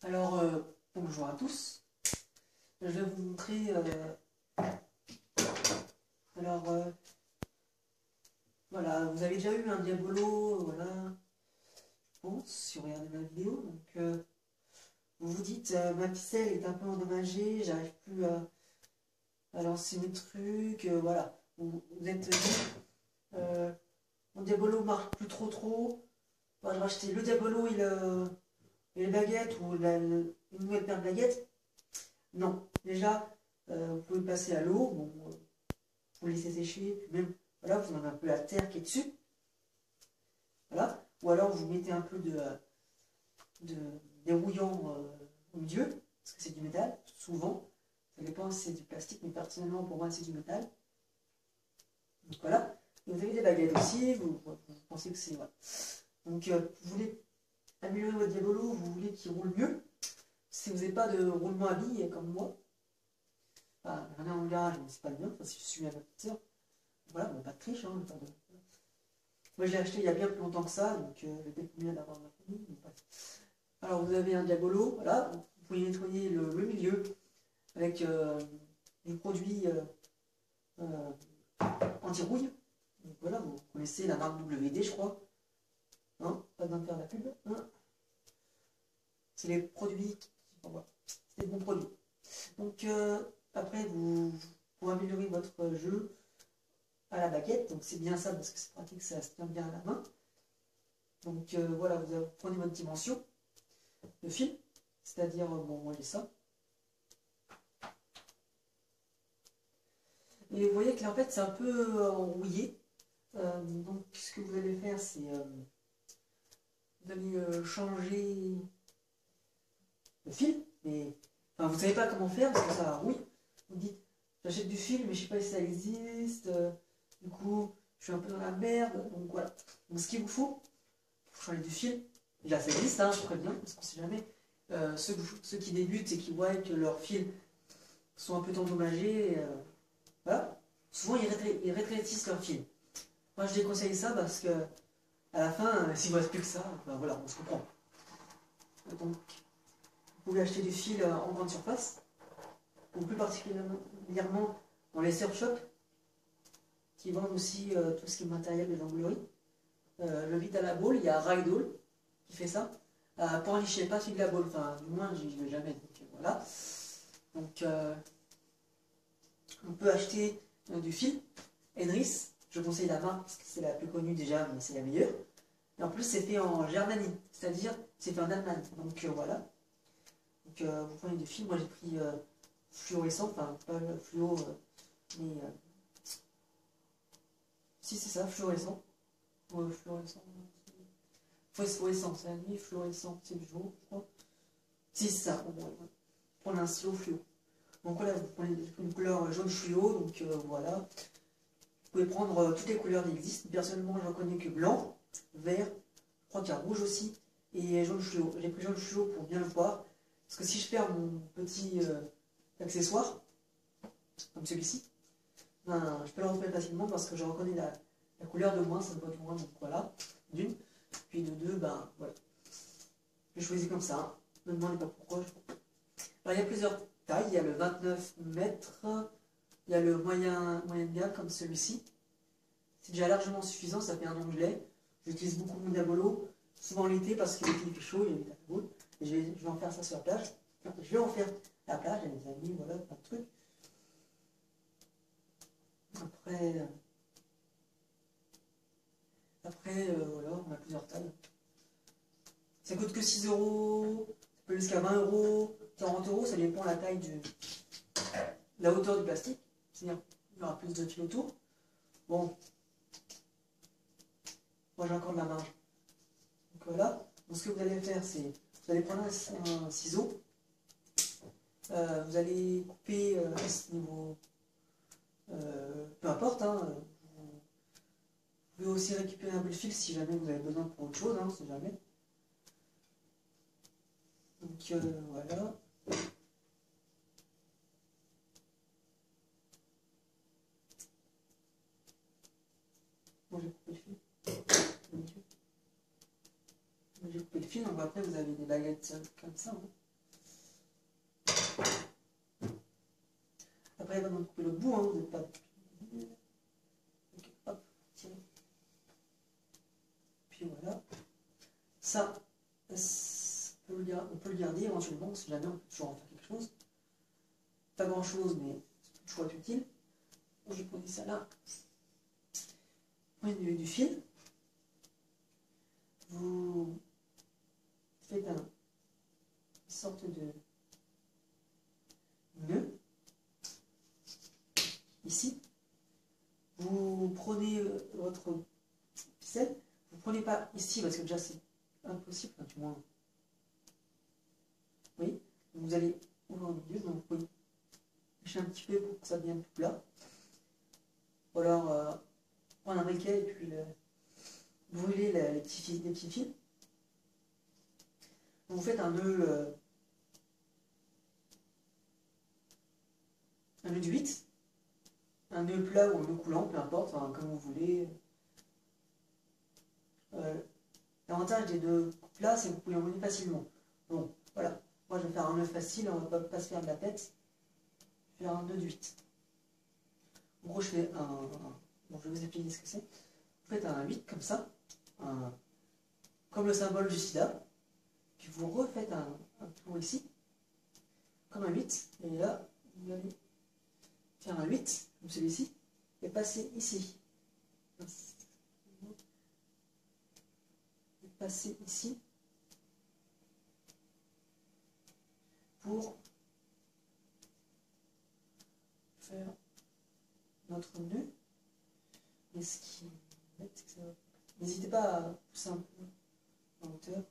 Alors, bonjour à tous. Je vais vous montrer. Alors, voilà, vous avez déjà eu un Diabolo, voilà, je pense, si vous regardez ma vidéo. Donc, vous vous dites, ma ficelle est un peu endommagée, j'arrive plus à lancer mes trucs, voilà. Vous êtes dit, mon Diabolo marche plus trop. Bon, je vais acheter le Diabolo et les baguettes ou une nouvelle paire de baguettes. Non, déjà, vous pouvez passer à l'eau, bon, vous laissez sécher, puis même, voilà, vous enlevez un peu la terre qui est dessus, voilà, ou alors vous mettez un peu de dérouillant au milieu, parce que c'est du métal, souvent, ça dépend si c'est du plastique, mais personnellement, pour moi, c'est du métal. Donc voilà, et vous avez des baguettes aussi, vous pensez que c'est, voilà. Donc, vous voulez améliorer votre Diabolo, vous voulez qu'il roule mieux, si vous n'avez pas de roulement à billes comme moi, enfin, j'en ai en garage, mais c'est pas le mien, enfin, si je suis amateur. Voilà, bon, pas de triche, hein, pas de... Moi, je l'ai acheté il y a bien plus longtemps que ça, donc je vais mieux d'avoir ma famille. Alors, vous avez un Diabolo, voilà, vous pouvez nettoyer le milieu avec du produit anti-rouille. Donc voilà, vous connaissez la marque WD, je crois. Hein, pas besoin de faire de la pub. Hein. C'est les produits qui... Voilà, c'est des bons produits. Donc, après, pour améliorer votre jeu, à la baguette, donc c'est bien ça parce que c'est pratique, ça se tient bien à la main. Donc voilà, vous prenez votre dimension de fil, c'est-à-dire, bon, moi j'ai ça. Et vous voyez que là en fait c'est un peu rouillé. Donc ce que vous allez faire, c'est vous allez changer le fil, mais enfin, vous savez pas comment faire parce que ça rouille. Vous dites, j'achète du fil, mais je sais pas si ça existe. Du coup, je suis un peu dans la merde. Donc voilà. Donc ce qu'il vous faut pour changer du fil, déjà ça existe, hein, je préviens, parce qu'on sait jamais. Ceux qui débutent et qui voient que leurs fils sont un peu endommagés, voilà. Souvent ils rétrécissent leurs fils. Moi je déconseille ça parce que à la fin, s'il ne reste plus que ça, ben voilà, on se comprend. Donc vous pouvez acheter du fil en grande surface, ou plus particulièrement dans les surf shops, qui vendent aussi tout ce qui est matériel de jonglerie. Le vide à la boule, il y a Rydal qui fait ça. Pour un lichet, pas celui de la boule, enfin du moins j'y vais jamais. Donc, voilà. Donc on peut acheter du fil, Enris, je conseille la marque parce que c'est la plus connue déjà, mais c'est la meilleure. Et en plus c'est fait en Germanie, c'est-à-dire c'est fait en Allemagne. Donc voilà. Donc vous prenez du fil, moi j'ai pris fluorescent, enfin pas le fluo, mais si c'est ça, fluorescent. Fluorescent. Phosphorescent, c'est la nuit, fluorescent, c'est du jour, je crois. Si c'est ça, prendre un stylo fluo. Donc voilà, vous prenez une couleur jaune fluo, donc voilà. Vous pouvez prendre toutes les couleurs qui existent. Personnellement, je ne reconnais que blanc, vert, je crois qu'il y a rouge aussi, et jaune fluo. J'ai pris jaune fluo pour bien le voir, parce que si je perds mon petit accessoire, comme celui-ci, ben, je peux le retrouver facilement parce que je reconnais la couleur de moins, ça me va de moins, donc voilà, d'une. Puis de deux, ben voilà. Je choisis comme ça, hein. Ne me demandez pas pourquoi. Alors il y a plusieurs tailles, il y a le 29 mètres, il y a le moyen de gamme comme celui-ci. C'est déjà largement suffisant, ça fait un onglet. J'utilise beaucoup mon Diabolo, souvent l'été parce que l'été il fait chaud, il y a la boule. Et je vais en faire ça sur la plage. Je vais en faire à la plage, il y a des amis, voilà, plein de trucs. Après voilà, on a plusieurs tailles. Ça coûte que 6 euros, ça peut aller jusqu'à 20 euros, 40 euros, ça dépend de la taille de la hauteur du plastique. C'est-à-dire, il y aura plus de fil autour. Bon, moi j'ai encore de la marge. Donc voilà. Donc ce que vous allez faire, c'est vous allez prendre un ciseau, vous allez couper à ce niveau, peu importe, hein, vous pouvez aussi récupérer un peu de fil si jamais vous avez besoin pour autre chose, hein, si jamais. Donc voilà. Bon, j'ai coupé le fil. J'ai coupé le fil, donc après vous avez des baguettes comme ça. Hein. n'oubliez pas de couper l'autre bout, hein, vous n'êtes pas... Ok, hop, tirez. Puis voilà. Ça, on peut le garder éventuellement, si jamais on peut toujours en faire quelque chose. Pas grand chose, mais c'est toujours utile. Je vais poser ça là. Prenez du fil. Vous faites une sorte de nœud. Ici. Vous prenez votre ficelle. Vous ne prenez pas ici parce que déjà c'est impossible, enfin, du moins. Oui. Vous allez ouvrir le milieu, donc vous pouvez lâcher un petit peu pour que ça devienne plus plat. Ou alors prendre un briquet et puis brûler les petits fils. Donc vous faites un nœud de 8, un nœud plat ou un nœud coulant, peu importe, enfin, comme vous voulez. L'avantage des nœuds plats, c'est que vous pouvez enlever facilement. Bon, voilà. Moi, je vais faire un nœud facile, on ne va pas se faire de la tête. Je vais faire un nœud de 8. En gros, je fais un... Bon, je vais vous expliquer ce que c'est. Vous faites un 8 comme ça, comme le symbole du sida. Puis vous refaites un tour ici, comme un 8. Et là, vous allez faire un 8, comme celui-ci, et passer ici. Et passer ici pour faire notre nœud. Et ce qui est net, c'est que ça... N'hésitez pas à pousser un peu en hauteur.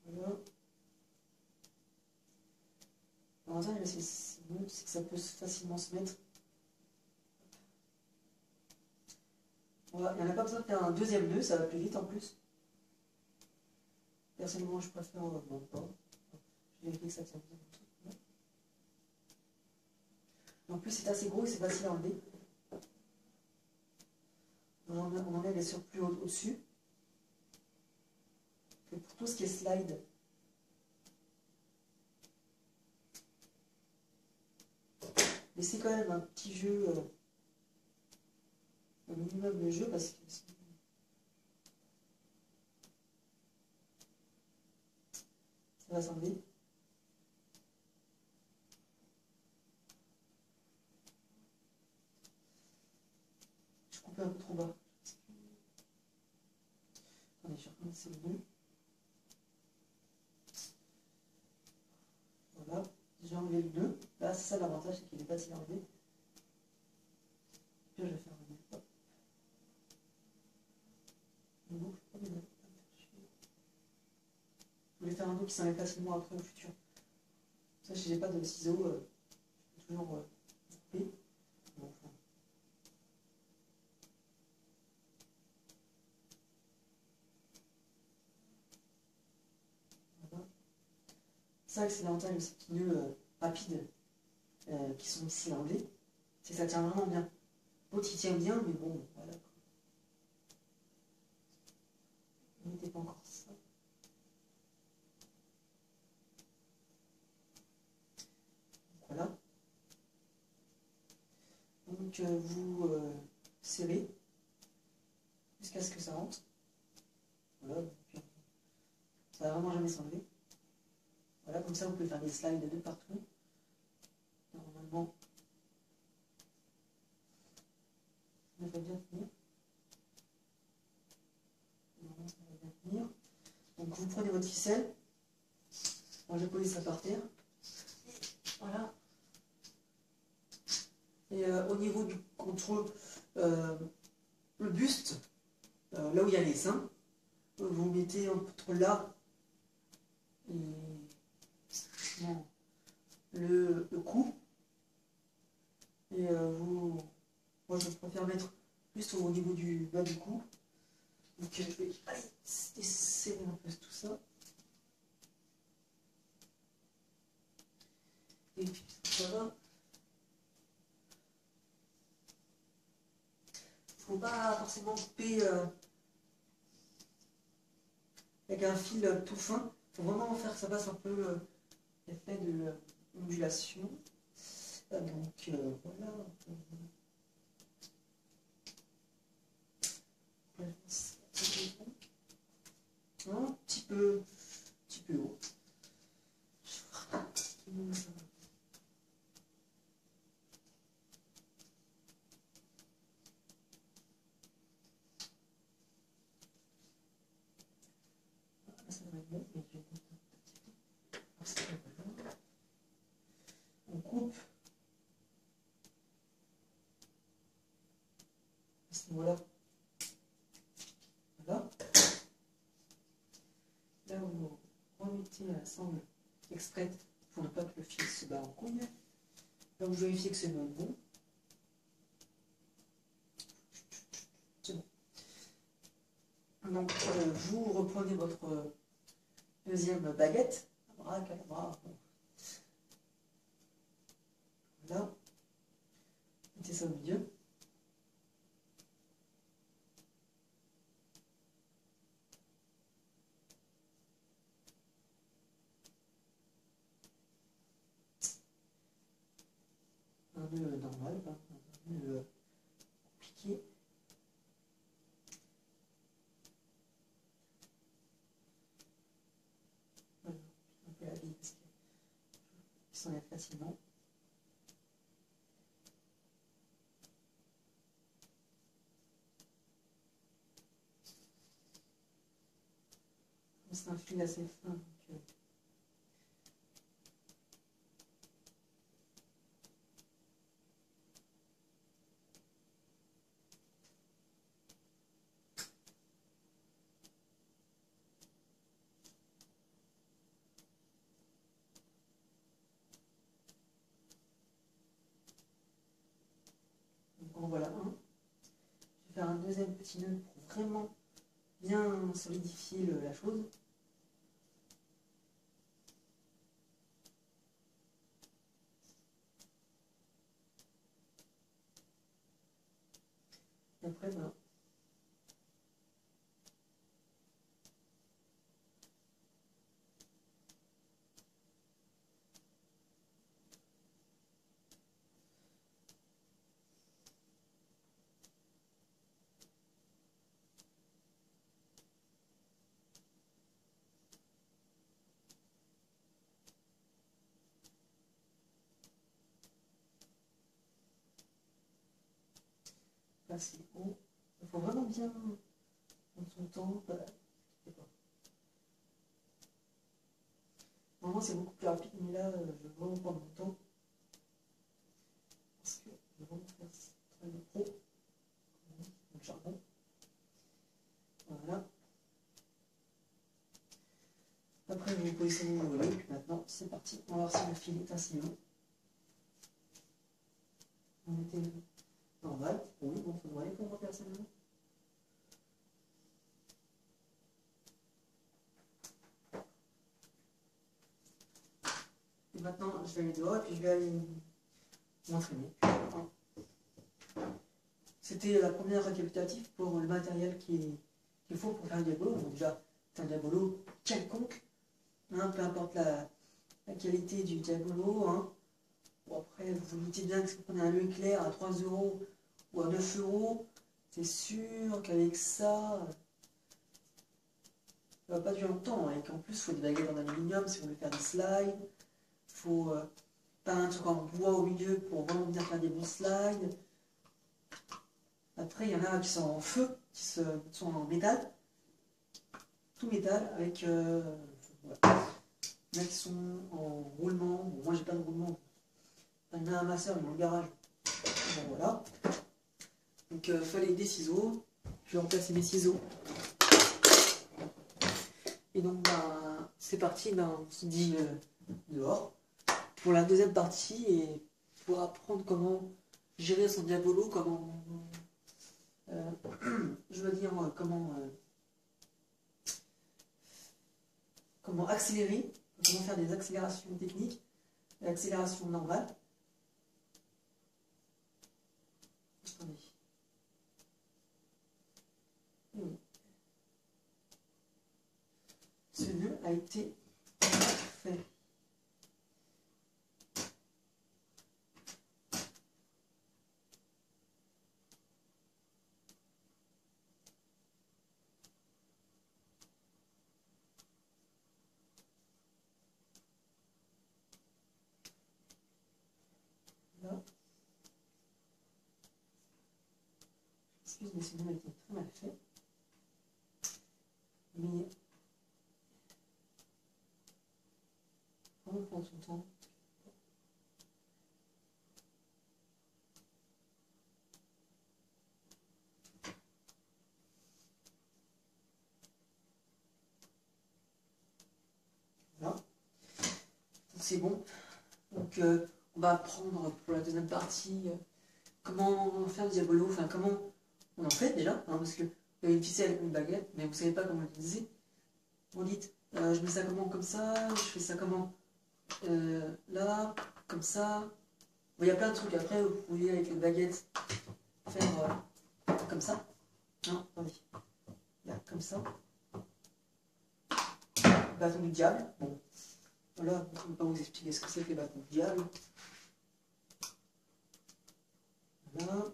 Voilà. L'avantage, c'est que ça peut facilement se mettre. Voilà. Il n'y en a pas besoin de faire un deuxième nœud, ça va plus vite en plus. Personnellement, je préfère bon, pas. Je vais vérifier que ça tient bien. En plus, c'est assez gros et c'est facile à enlever. On enlève les surplus au-dessus. Pour tout ce qui est slide, laissez quand même un petit jeu, un minimum de jeu parce que ça va s'enlever. Je coupe un peu trop bas. Attendez, je recommence le nœud. Voilà, j'ai enlevé le nœud. Là, c'est ça l'avantage, c'est qu'il est facile à enlever. Puis je vais faire un nœud. Hop. Je voulais faire un nœud qui s'enlève facilement après au futur. Ça, si j'ai pas de ciseaux, je peux toujours couper. Bon, enfin. Voilà. Ça, c'est l'avantage de ces petits nœuds rapides qui sont ici enlevés. C'est que ça tient vraiment bien. L'autre, il tient bien, mais bon, voilà. Ne mettez pas encore ça. Voilà. Donc vous serrez jusqu'à ce que ça rentre. Voilà. Ça va vraiment jamais s'enlever. Voilà, comme ça vous pouvez faire des slides de partout. Normalement, ça va bien tenir. Normalement, ça va bien tenir. Donc vous prenez votre ficelle. Moi je vais poser ça par terre. Voilà. Et au niveau du contrôle, le buste, là où il y a les seins, vous mettez entre là et non, le cou. Et moi je préfère mettre juste au niveau du bas du cou. Donc je vais serrer un peu tout ça. Et puis ça va. Faut pas forcément couper avec un fil tout fin. Il faut vraiment faire que ça fasse un peu l'effet de ondulation. Donc voilà. Un petit peu haut. Ça va être bon, mais je vais on coupe à ce niveau-là. Voilà. Là, vous remettez la sangle extraite pour ne pas que le fil se barre en couille. Là, vous vérifiez que c'est bon. C'est bon. Donc, vous reprenez votre deuxième baguette. Voilà. Mettez ça au milieu. Un nœud normal, un nœud compliqué. Voilà. Un peu la vie parce qu'il s'enlève facilement. C'est un fil assez fin. Donc, en voilà un. Je vais faire un deuxième petit nœud pour vraiment bien solidifier la chose. Et après, voilà. Là, c'est haut. Il faut vraiment bien prendre son temps. Normalement, c'est beaucoup plus rapide, mais là, je vais vraiment prendre mon temps. Parce que je vais vraiment faire ce travail pro. Le charbon. Voilà. Après, vous positionnez vos volets. Puis maintenant, c'est parti. On va voir si le fil est assez long. On mettait normal. Oui, bon, ça devrait aller pour moi personnellement. Et maintenant, je vais aller dehors et puis je vais aller m'entraîner. C'était la première récapitulative pour le matériel qu'il faut pour faire un diabolo. Donc déjà, c'est un diabolo quelconque, hein, peu importe la qualité du diabolo. Hein. Bon, après, vous vous doutez bien que si vous prenez un nœud éclair à 3 € ou à 9 €, c'est sûr qu'avec ça, ça va pas durer longtemps. Hein, et qu'en plus, il faut des baguettes en aluminium si vous voulez faire des slides. Il faut pas un truc en bois au milieu pour vraiment bien faire des bons slides. Après, il y en a qui sont en feu, qui sont en métal, tout métal, avec voilà. Il y en a qui sont en roulement. Bon, moi, j'ai pas de roulement. Enfin, il y en a un masseur dans le garage. Bon, voilà. Donc, il fallait des ciseaux. Je vais remplacer mes ciseaux. Et donc, ben, c'est parti. Ben, on se dit dehors pour la deuxième partie et pour apprendre comment gérer son diabolo, comment. Je veux dire, comment accélérer, comment faire des accélérations techniques, l'accélération normale. Attendez. ce nœud a été fait. Là. Excuse, mais ce nœud a été très mal fait. Mais comment prendre son temps? Voilà. C'est bon. Donc on va apprendre pour la deuxième partie comment faire le diabolo, enfin comment on en fait déjà, hein, parce que il y a une ficelle, une baguette, mais vous savez pas comment l'utiliser. Vous dites, je mets ça comment comme ça, je fais ça comment là, comme ça. Bon, il y a plein de trucs. Après, vous pouvez avec une baguette faire comme ça. Non, attendez. Là, comme ça. Bâton du diable. Bon, voilà, je ne vais pas vous expliquer ce que c'est que les bâtons du diable. Voilà.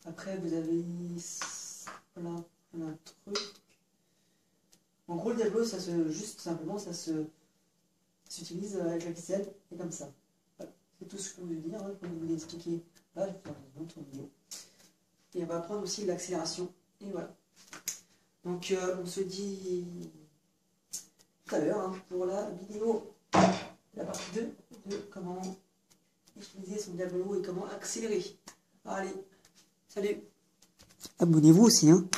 Après, vous avez plein de trucs. En gros, le diablo, ça se, juste simplement, ça s'utilise avec la ficelle et comme ça. Voilà. C'est tout ce que je peux vous dire. Hein. Je peux vous l'expliquer. Là, je vais faire une autre vidéo. Et on va apprendre aussi l'accélération. Et voilà. Donc, on se dit tout à l'heure hein, pour la vidéo, la partie 2 de comment utiliser son diabolo et comment accélérer. Allez, salut! Abonnez-vous aussi, hein!